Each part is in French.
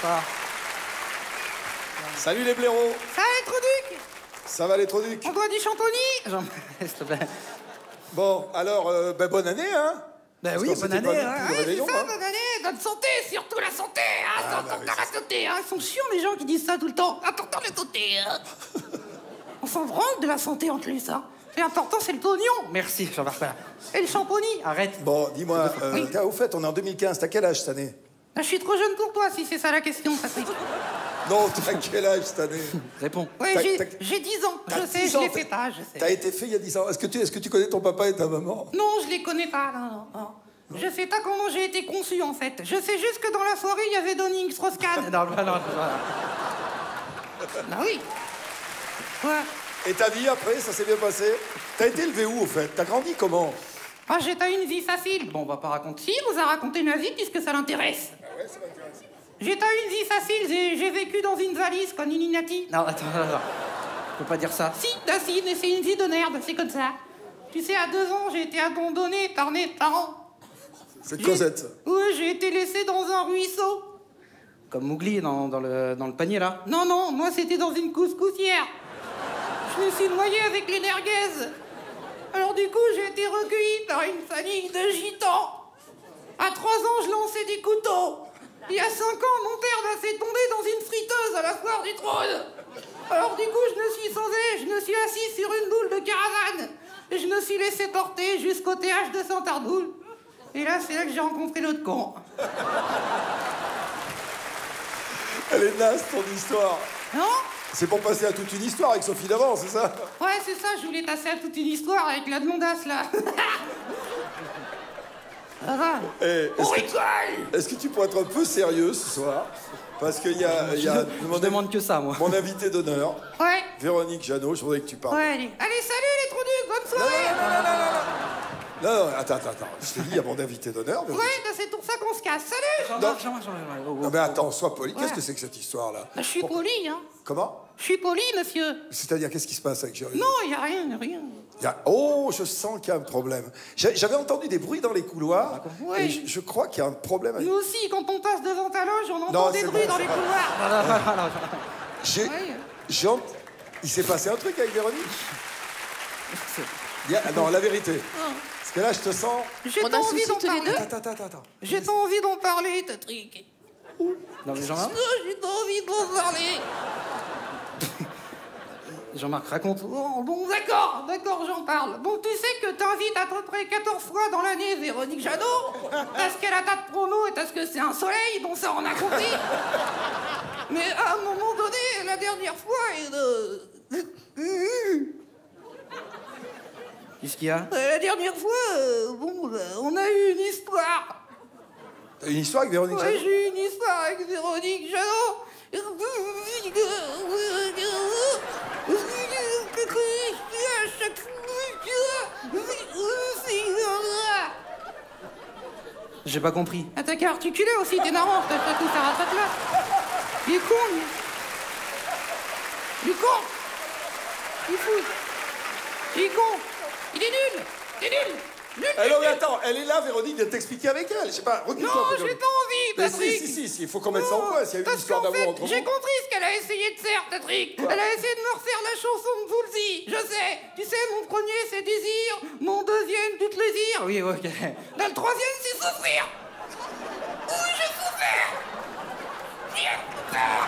Ça. Salut les blaireaux. Ça va, les Trouducs? Ça va les Trouducs? On doit du champigny? S'il te plaît. Bon, alors, bonne année, hein? Ben Parce oui, qu'on bonne s'était pas année. vu depuis le réveillon, c'est ça, hein. bonne année, bonne santé, surtout la santé, hein, Ah, bah oui, la santé, hein. Ils sont chiants, les gens qui disent ça tout le temps. Important la santé, hein. On s'en branle de la santé en plus, hein. L'important, c'est le pognon. Merci, Jean-Marc. Et le champigny. Arrête. Bon, dis-moi, Oui. au fait, on est en 2015, t'as quel âge cette année? Je suis trop jeune pour toi, si c'est ça la question, Patrick. Non, t'as quel âge cette année? Réponds. Ouais, T'as- j'ai 10 ans, T'as je sais, 10 je ans, l'ai fait pas, je T'as sais. été fait il y a 10 ans. Est-ce que tu connais ton papa et ta maman? Non, je les connais pas, non, non. Je sais pas comment j'ai été conçu, en fait. Je sais juste que dans la soirée, il y avait Donning Strauss-Kahn. Non. Bah oui. Ouais. Et ta vie après, ça s'est bien passé? T'as été élevé où, au fait? T'as grandi comment? Ah, j'ai pas une vie facile. Bon, on va pas raconter. Si, on vous a raconté ma vie puisque ça l'intéresse. Ah ouais, ça m'intéresse. J'ai pas une vie facile, j'ai vécu dans une valise comme Illuminati. Non, attends. Je peux pas dire ça. Si, mais c'est une vie de merde, c'est comme ça. Tu sais, à 2 ans, j'ai été abandonnée par mes parents. C'est Cosette, ça. Ouais, j'ai été laissée dans un ruisseau. Comme Mowgli dans le panier, là. Non, non, moi c'était dans une couscoussière. Je me suis noyée avec les merguez. Alors du coup, j'ai été recueillie par une famille de gitans. À 3 ans, je lançais des couteaux. Il y a 5 ans, mon père m'a fait tomber dans une friteuse à la foire du trône. Alors du coup, je me suis sauvée, je me suis assise sur une boule de caravane. Et je me suis laissé porter jusqu'au TH de Saint-Arnoul. Et là, c'est là que j'ai rencontré l'autre con. Elle est naze, ton histoire. Non? C'est pour passer à toute une histoire avec Sophie d'avant, c'est ça? Ouais, c'est ça, je voulais passer à toute une histoire avec la demandasse, là. Ça va? Eh, On rigole! est-ce que tu pourrais être un peu sérieux ce soir? Parce qu'il y a, Je demande que ça, moi. mon invité d'honneur, Ouais, Véronique Jeannot, je voudrais que tu parles. ouais, allez. Allez, salut les Trouducs, bonne soirée! Non, je t'ai dit, il y a mon invité d'honneur. Ouais, bah c'est pour ça qu'on se casse. Salut! Jean-Marc. Non mais attends, sois poli. Qu'est-ce Ouais. que c'est que cette histoire-là? Bah, je suis poli, hein. Comment? Je suis poli, monsieur. C'est-à-dire, qu'est-ce qui se passe avec Jérémy? Non, y a rien, rien. Oh, je sens qu'il y a un problème. J'avais entendu des bruits dans les couloirs, Ouais. et je crois qu'il y a un problème avec... Nous aussi, quand on passe devant ta loge, on entend des c'est bruits bon, dans c'est les bon. couloirs. J'ai- Ouais. j'ai ent- Il s'est passé un truc avec Véronique? Non, la vérité. Parce que là, je te sens... J'ai On pas a envie souci d'en tous les parler. deux. Attends. J'ai pas envie d'en parler, Patrick. Non, mais Jean-Marc. J'ai pas envie d'en parler. Jean-Marc, raconte. Bon, d'accord, j'en parle. Bon, tu sais que t'invites à peu près 14 fois dans l'année Véronique Jeannot, parce qu'elle a ta de promo et parce que c'est un soleil, bon, ça on a compris. Mais à un moment donné, la dernière fois, Qu'est-ce qu'il y a? la dernière fois, bon, on a eu une histoire. T'as une histoire avec Véronique Ouais, Jeannot? j'ai eu une histoire avec Véronique Jeannot. J'ai pas compris. Ah, t'as qu'à articuler aussi, t'es marrant, t'as pas tout faire à ta place. Il est con, lui. Il est con. Il est fou. Il est con. Il est nul. Il est nul. Nul. Eh non, mais attends, elle est là, Véronique, viens t'expliquer avec elle. Je sais pas, recule-toi un Non, peu, j'ai Véronique. pas envie, Mais Patrick. si, il faut qu'on mette ça en point. S'il y a eu une Parce histoire qu'en d'amour fait, entre j'ai vous. compris ce qu'elle a essayé de faire, Patrick. Elle a essayé de me refaire la chanson de Woolsey. Je sais. Tu sais, mon premier, c'est désir. Mon deuxième, du plaisir. Oui, ok. Là, le troisième, c'est souffrir. Oui, j'ai souffert. J'ai souffert.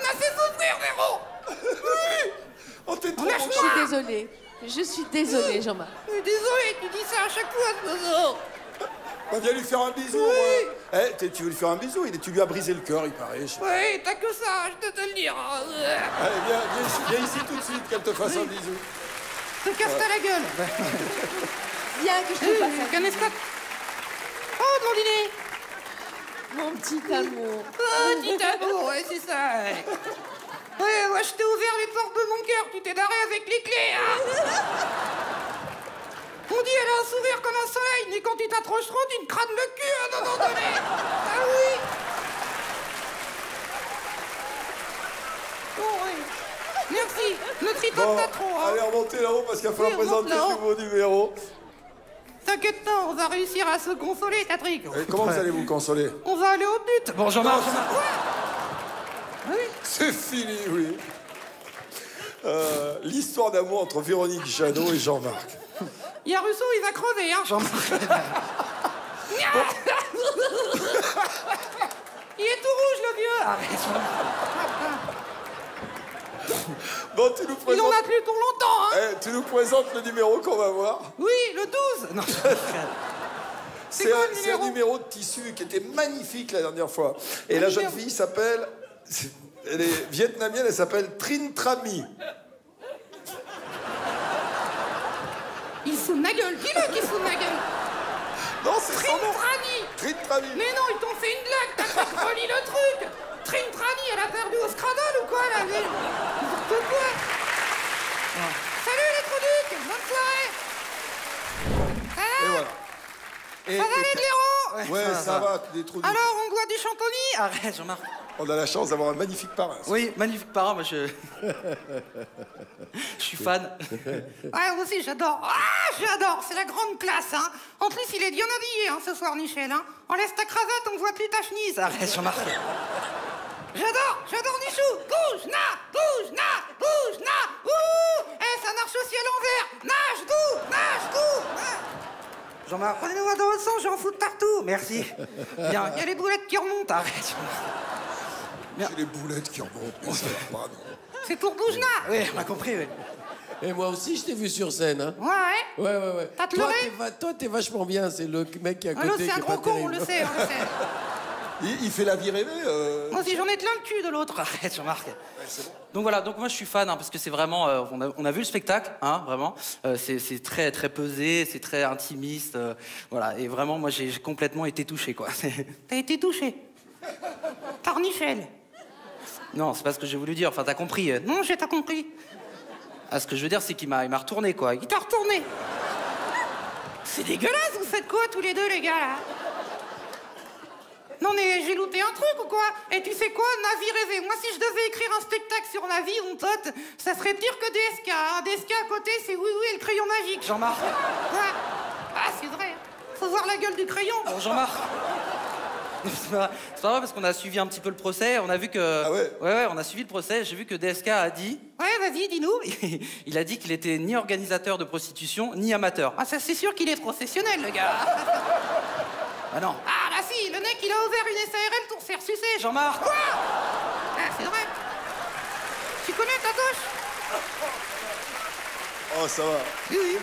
M'a fait souffrir, Véro. Oh, t'es trop Lâche-moi. Je suis désolée. Je suis désolée, Jean-Marc. Désolé, tu dis ça à chaque fois, ce oiseau. On vient lui faire un bisou. Oui. Tu veux lui faire un bisou? Tu lui as brisé le cœur, il paraît. Je sais pas. Oui, t'as que ça, je te le dire. Allez, viens ici tout de suite, qu'elle te fasse un bisou. Te casse-toi la gueule. Viens que je te fasse un Qu'un escroc. Oh, blondinet. mon petit amour. Oh, petit amour, ouais, c'est ça. Ouais, moi, je t'ai ouvert les portes de mon cœur, tu t'es barré avec les clés, hein. On dit elle a un sourire comme un soleil, mais quand tu t'approches trop, tu me crades le cul à un moment donné. Ah oui. Bon, oui. Merci. Ne tripote Bon, pas trop, hein. allez, remontez là-haut parce qu'il va falloir Oui, remonte présenter le là-haut. nouveau numéro. Ça t'inquiète pas, on va réussir à se consoler, Patrick. Et comment vous allez vous consoler? On va aller au but. Bon, Jean-Marc. Oui. C'est fini, oui. L'histoire d'amour entre Véronique Jeannot et Jean-Marc. Il y a Rousseau, il va crever, hein. Jean-Marc. Il est tout rouge, le vieux. Arrête, Bon, tu nous Il présentes... en a plus pour longtemps, hein. Tu nous présentes le numéro qu'on va voir. Oui, le 12. Non, C'est quoi, le un numéro numéro de tissu qui était magnifique la dernière fois. Et la jeune fille s'appelle... Elle est vietnamienne, elle s'appelle Trinh Trami. Il se fout de ma gueule. Dis-le qu'il se fout de ma gueule. Non, c'est son nom. Trintrani. Trinh Trami. Mais non, ils t'ont fait une blague. Patrick, relis le truc. Trintrani, elle a perdu au Scradle ou quoi, la ville? N'importe quoi. Salut les trous-ducs. Bonne soirée. Et voilà. Ça va les blaireaux? Ouais, ça va, des trous du... Alors, on boit du champagny? Arrête, Jean-Marc. On a la chance d'avoir un magnifique parrain. Oui, magnifique parrain, moi je... je suis fan. Ouais, moi aussi, j'adore. Ah, j'adore. C'est la grande classe, hein. En plus, il est bien habillé, hein, ce soir, Michel, hein. Enlève ta cravate, on voit plus ta chemise. Arrête, Jean-Marc. J'adore Nichou. Bouge, na, bouge, na, bouge, na. Ouh. Eh, ça marche aussi à l'envers. Nage, doux, nage, doux. Jean-Marc. Prenez-moi dans le sang, j'en fous de partout. Merci. Bien. Il y a les boulettes qui remontent. Arrête, Jean-Marc. C'est les boulettes qui remontent. Mais ça va pas, non. C'est pour Boujna. Oui, on a compris, oui. Et moi aussi, je t'ai vu sur scène. Hein. Ouais. Ouais. T'as pleuré? Toi, t'es vachement bien. C'est le mec qui est à côté. Ah non, c'est qui un est gros pas con, on terrible. le sait, on le sait. Il fait la vie rêvée. Moi aussi, j'en ai plein le cul de l'autre. Arrête, Jean-Marc. Ouais, c'est bon. Donc voilà, donc moi je suis fan, hein, parce que c'est vraiment... on a vu le spectacle, hein, vraiment. C'est très, très pesé, c'est très intimiste. Voilà, et vraiment, moi j'ai complètement été touché, quoi. T'as été touché par Michel. Non, c'est pas ce que j'ai voulu dire, enfin t'as compris. Non, j'ai pas compris. Ah, ce que je veux dire, c'est qu'il m'a retourné, quoi. Il t'a retourné. C'est dégueulasse, vous faites quoi tous les deux, les gars, là? Non, mais j'ai loupé un truc ou quoi? Et tu sais quoi? Ma vie rêvée. Moi, si je devais écrire un spectacle sur ma vie, mon pote, ça serait pire que DSK. Hein. DSK à côté, c'est oui, oui, et le crayon magique. Jean-Marc. Ouais. Ah, c'est vrai. Faut voir la gueule du crayon. Bon, Jean-Marc. C'est pas vrai parce qu'on a suivi un petit peu le procès, on a vu que... Ah ouais? Ouais, on a suivi le procès, j'ai vu que DSK a dit... Ouais, vas-y, dis-nous. Il a dit qu'il était ni organisateur de prostitution, ni amateur. Ah, ça, c'est sûr qu'il est professionnel, le gars. Ah non. Ah, là, si, le mec, il a ouvert une SARL pour se faire sucer. Jean-Marc. Quoi? Ah, c'est vrai. Tu connais ta gauche? Oh, ça va. Oui, oui.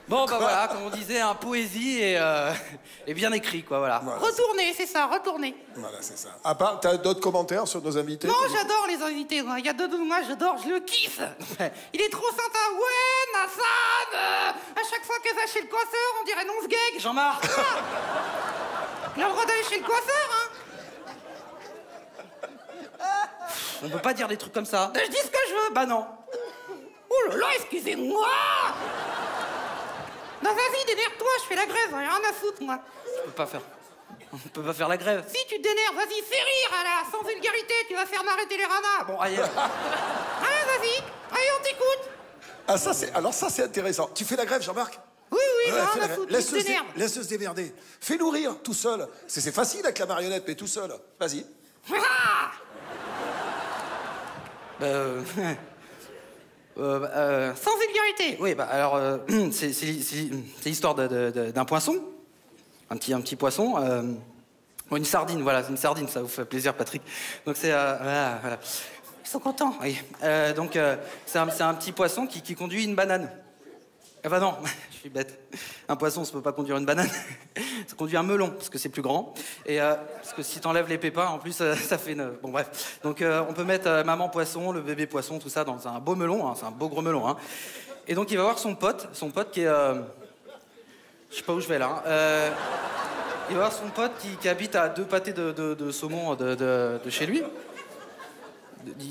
Bon, bah voilà, comme on disait, un poésie et bien écrit, quoi, voilà. Voilà, Retournez, c'est ça, retournez. Voilà, c'est ça. À part, t'as d'autres commentaires sur nos invités? Non, j'adore les invités, moi. Il y a deux de moi, j'adore, je le kiffe. Il est trop sympa. Ouais, Nassan. À chaque fois qu'elle va chez le coiffeur, on dirait non ce gag. Jean-Marc. Il a le droit d'aller chez le coiffeur, hein. On peut pas dire des trucs comme ça. Je dis ce que je veux. Bah non. Oh là là, excusez-moi. Non, vas-y, dénerve-toi, je fais la grève, rien à foutre, moi. On peut pas faire la grève. Si tu te dénerves, vas-y, fais rire, là, sans vulgarité, tu vas faire m'arrêter les ranas. Bon, ailleurs. Allez, vas-y, allez, on t'écoute. Ah, ça, c'est intéressant. Tu fais la grève, Jean-Marc? Oui, Ouais, rien fais la à grève. foutre, tu Laisse-le te se dénerves. laisse-le se démerder. Fais-nous rire, tout seul. C'est facile avec la marionnette, mais tout seul. Vas-y. Ah. Sans vulgarité. Oui, bah alors, c'est l'histoire d'un poisson. Un petit poisson. Bon, une sardine, voilà, c'est une sardine, ça vous fait plaisir, Patrick. Donc c'est... voilà. Ils sont contents. Oui. Donc, c'est un petit poisson qui conduit une banane. Eh ben non, je suis bête. Un poisson, ça peut pas conduire une banane. Ça conduit un melon, parce que c'est plus grand. Et parce que si t'enlèves les pépins, en plus, ça fait une... Bon, bref. Donc, on peut mettre maman poisson, le bébé poisson, tout ça, dans un beau melon. Hein, c'est un beau gros melon. Hein. Et donc, il va voir son pote qui est... Je sais pas où je vais, là. Hein. Il va voir son pote qui habite à 2 pâtés de saumon de chez lui.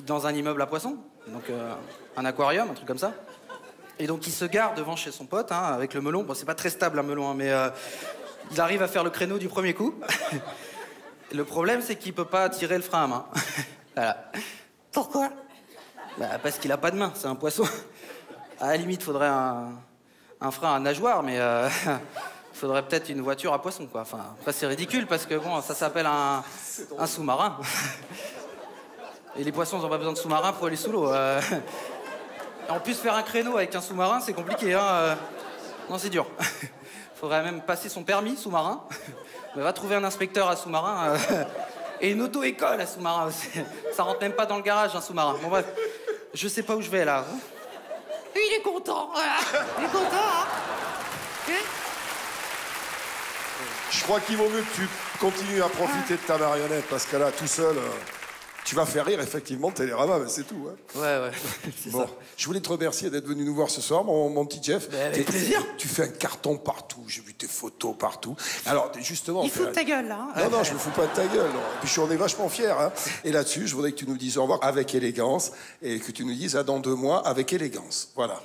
Dans un immeuble à poissons. Donc, un aquarium, un truc comme ça. Et donc il se gare devant chez son pote, hein, avec le melon. Bon, c'est pas très stable un melon, hein, mais il arrive à faire le créneau du premier coup. Le problème, c'est qu'il peut pas tirer le frein à main. Voilà. Pourquoi? Bah, parce qu'il a pas de main, c'est un poisson. À la limite, faudrait un un frein à nageoire, mais il faudrait peut-être une voiture à poisson, quoi. Enfin, après, c'est ridicule parce que bon, ça s'appelle un sous-marin. Et les poissons n'ont pas besoin de sous-marin pour aller sous l'eau. En plus, faire un créneau avec un sous-marin, c'est compliqué, hein. Non, c'est dur. Faudrait même passer son permis sous-marin. Mais va trouver un inspecteur à sous-marin. Et une auto-école à sous-marin aussi. Ça rentre même pas dans le garage, un sous-marin. Bon, bref, je sais pas où je vais, là. Il est content, voilà. Il est content, hein. Je crois qu'il vaut mieux que tu continues à profiter de ta marionnette, parce que là, tout seul, tu vas faire rire effectivement Télérama, mais c'est tout. Hein. Ouais, c'est bon, ça. je voulais te remercier d'être venu nous voir ce soir, mon petit Jeff. Avec plaisir. Tu fais un carton partout, j'ai vu tes photos partout. Alors, justement... Il fout de ta gueule, là. Hein. Non, je me fous pas de ta gueule. Non. Et puis, on est vachement fiers. Hein. Et là-dessus, je voudrais que tu nous dises au revoir avec élégance et que tu nous dises à dans 2 mois avec élégance. Voilà.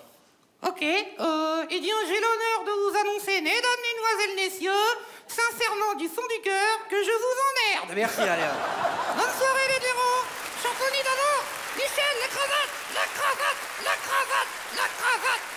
Ok, eh bien, j'ai l'honneur de vous annoncer, mesdames, mesdemoiselles, messieurs, sincèrement du fond du cœur, que je vous emmerde. Merci, allez. Bonne soirée, les blaireaux. Chantonnez d'abord. Michel, la cravate, la cravate, la cravate, la cravate.